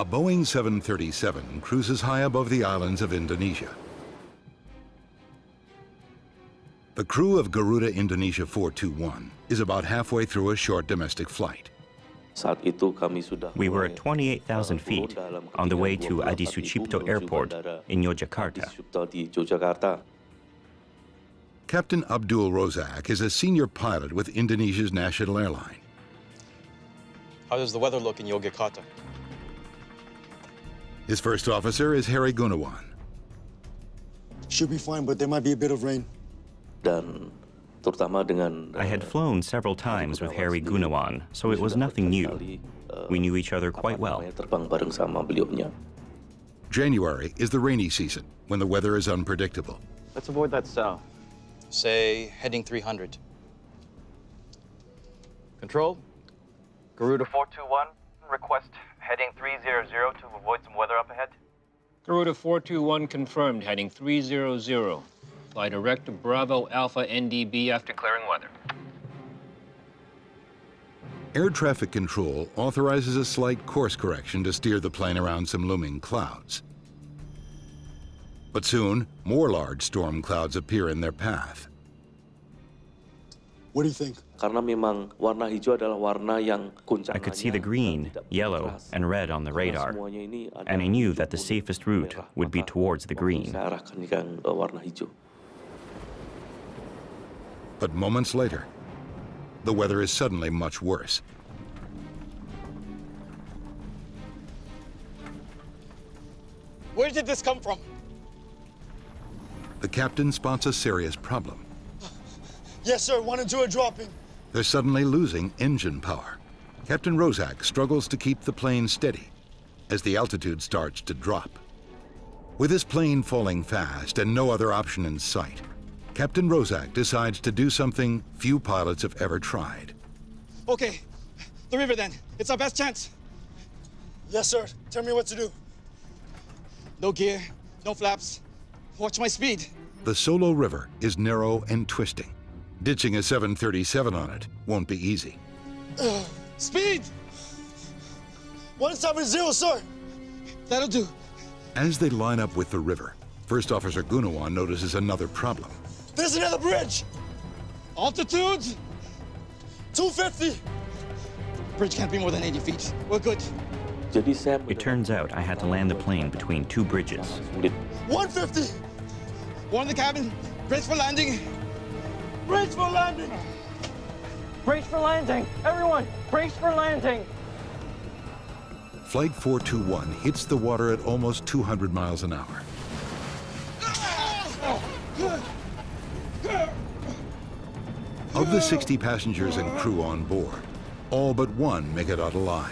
A Boeing 737 cruises high above the islands of Indonesia. The crew of Garuda Indonesia 421 is about halfway through a short domestic flight. We were at 28,000 feet on the way to Adi Sucipto Airport in Yogyakarta. Captain Abdul Rozak is a senior pilot with Indonesia's national airline. How does the weather look in Yogyakarta? His first officer is Harry Gunawan. Should be fine, but there might be a bit of rain. I had flown several times with Harry Gunawan, so it was nothing new. We knew each other quite well. January is the rainy season, when the weather is unpredictable. Let's avoid that south. Say, heading 300. Control? Garuda 421, request heading 300 to avoid some weather up ahead. Garuda 421 confirmed, heading 300. Fly direct to Bravo Alpha NDB after clearing weather. Air traffic control authorizes a slight course correction to steer the plane around some looming clouds. But soon, more large storm clouds appear in their path. What do you think? I could see the green, yellow, and red on the radar, and I knew that the safest route would be towards the green. But moments later, the weather is suddenly much worse. Where did this come from? The captain spots a serious problem. Yes, sir. 1 and 2 are dropping. They're suddenly losing engine power. Captain Rozak struggles to keep the plane steady as the altitude starts to drop. With his plane falling fast and no other option in sight, Captain Rozak decides to do something few pilots have ever tried. Okay, the river then. It's our best chance. Yes, sir. Tell me what to do. No gear, no flaps. Watch my speed. The Solo River is narrow and twisting. Ditching a 737 on it won't be easy. Speed! 170, sir. That'll do. As they line up with the river, First Officer Gunawan notices another problem. There's another bridge. Altitude? 250. Bridge can't be more than 80 feet. We're good. It turns out I had to land the plane between two bridges. 150. Warn the cabin. Brace for landing. Bridge for landing. Brace for landing! Everyone, brace for landing! Flight 421 hits the water at almost 200 miles an hour. Of the 60 passengers and crew on board, all but one make it out alive.